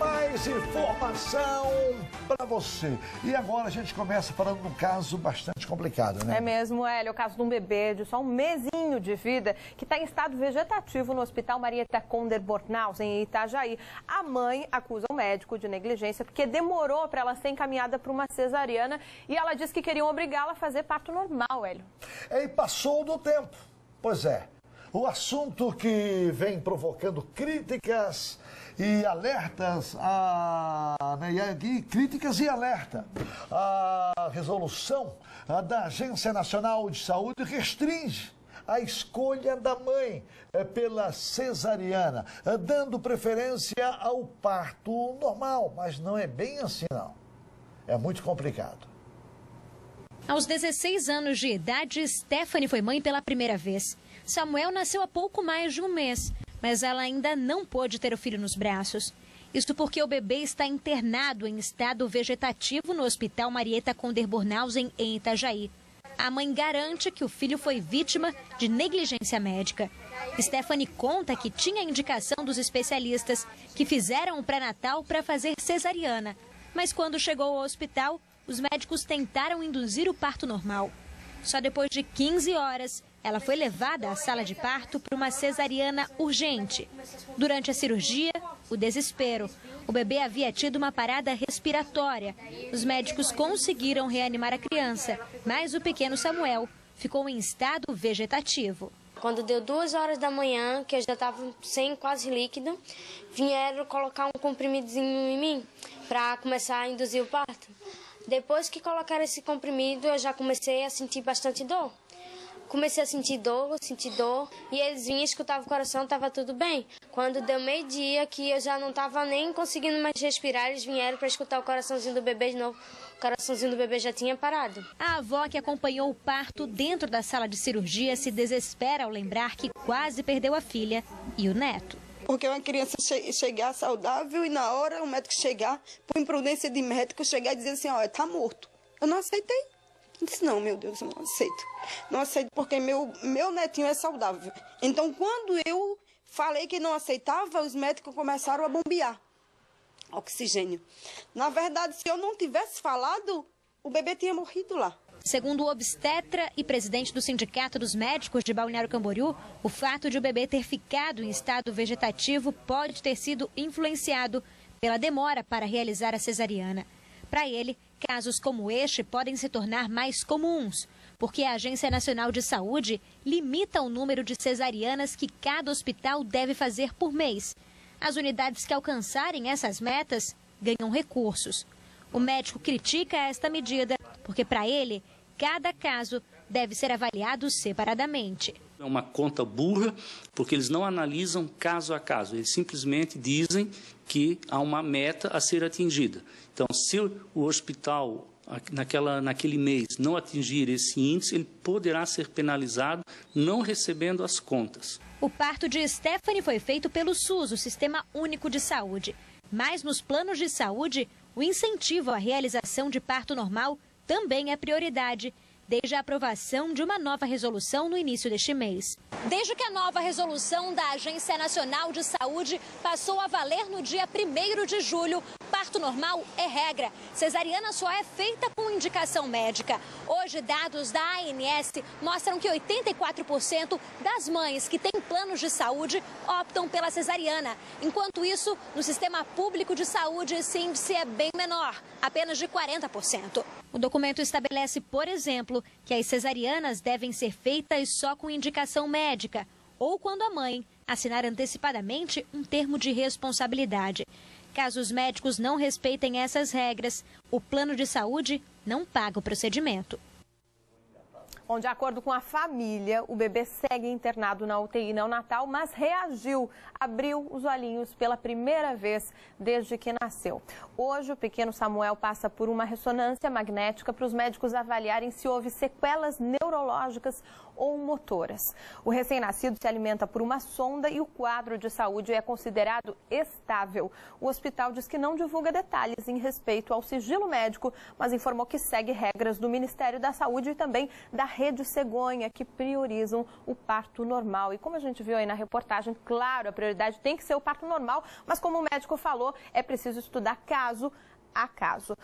mais informação para você. E agora a gente começa falando de um caso bastante complicado, né? É mesmo, Hélio. O caso de um bebê de só um mesinho de vida que está em estado vegetativo no Hospital Marieta Conder Bornhaus, em Itajaí. A mãe acusa o médico de negligência porque demorou para ela ser encaminhada para uma cesariana e ela disse que queriam obrigá-la a fazer parto normal, Hélio. E passou do tempo. Pois é. O assunto que vem provocando críticas e alertas, críticas e alerta. A resolução da Agência Nacional de Saúde restringe a escolha da mãe pela cesariana, dando preferência ao parto normal. Mas não é bem assim, não. É muito complicado. Aos 16 anos de idade, Stephanie foi mãe pela primeira vez. Samuel nasceu há pouco mais de um mês, mas ela ainda não pôde ter o filho nos braços. Isso porque o bebê está internado em estado vegetativo no Hospital Marieta Conder Bornhaus, em Itajaí. A mãe garante que o filho foi vítima de negligência médica. Stephanie conta que tinha indicação dos especialistas que fizeram o pré-natal para fazer cesariana. Mas quando chegou ao hospital, os médicos tentaram induzir o parto normal. Só depois de 15 horas, ela foi levada à sala de parto para uma cesariana urgente. Durante a cirurgia, o desespero. O bebê havia tido uma parada respiratória. Os médicos conseguiram reanimar a criança, mas o pequeno Samuel ficou em estado vegetativo. Quando deu 2 horas da manhã, que eu já estava sem quase líquido, vieram colocar um comprimidozinho em mim para começar a induzir o parto. Depois que colocaram esse comprimido, eu já comecei a sentir bastante dor. Comecei a sentir dor, e eles vinham, escutavam o coração, estava tudo bem. Quando deu meio-dia, que eu já não estava nem conseguindo mais respirar, eles vieram para escutar o coraçãozinho do bebê de novo. O coraçãozinho do bebê já tinha parado. A avó que acompanhou o parto dentro da sala de cirurgia se desespera ao lembrar que quase perdeu a filha e o neto. Porque uma criança chegar saudável e na hora o médico chegar, por imprudência de médico, chegar e dizer assim, olha, tá morto. Eu não aceitei. Eu disse, não, meu Deus, eu não aceito. Não aceito porque meu netinho é saudável. Então, quando eu falei que não aceitava, os médicos começaram a bombear oxigênio. Na verdade, se eu não tivesse falado, o bebê tinha morrido lá. Segundo o obstetra e presidente do Sindicato dos Médicos de Balneário Camboriú, o fato de o bebê ter ficado em estado vegetativo pode ter sido influenciado pela demora para realizar a cesariana. Para ele, casos como este podem se tornar mais comuns, porque a Agência Nacional de Saúde limita o número de cesarianas que cada hospital deve fazer por mês. As unidades que alcançarem essas metas ganham recursos. O médico critica esta medida, porque para ele, cada caso deve ser avaliado separadamente. É uma conta burra, porque eles não analisam caso a caso. Eles simplesmente dizem que há uma meta a ser atingida. Então, se o hospital, naquele mês, não atingir esse índice, ele poderá ser penalizado não recebendo as contas. O parto de Stephanie foi feito pelo SUS, o Sistema Único de Saúde. Mas nos planos de saúde, o incentivo à realização de parto normal também é prioridade, desde a aprovação de uma nova resolução no início deste mês. Desde que a nova resolução da Agência Nacional de Saúde passou a valer no dia 1º de julho, parto normal é regra. Cesariana só é feita com indicação médica. Hoje, dados da ANS mostram que 84% das mães que têm planos de saúde optam pela cesariana. Enquanto isso, no sistema público de saúde, esse índice é bem menor, apenas de 40%. O documento estabelece, por exemplo, que as cesarianas devem ser feitas só com indicação médica ou quando a mãe assinar antecipadamente um termo de responsabilidade. Caso os médicos não respeitem essas regras, o plano de saúde não paga o procedimento. Bom, de acordo com a família, o bebê segue internado na UTI neonatal, mas reagiu, abriu os olhinhos pela primeira vez desde que nasceu. Hoje, o pequeno Samuel passa por uma ressonância magnética para os médicos avaliarem se houve sequelas neurológicas ou motoras. O recém-nascido se alimenta por uma sonda e o quadro de saúde é considerado estável. O hospital diz que não divulga detalhes em respeito ao sigilo médico, mas informou que segue regras do Ministério da Saúde e também da Rede Cegonha, que priorizam o parto normal. E como a gente viu aí na reportagem, claro, a prioridade tem que ser o parto normal, mas como o médico falou, é preciso estudar caso a caso.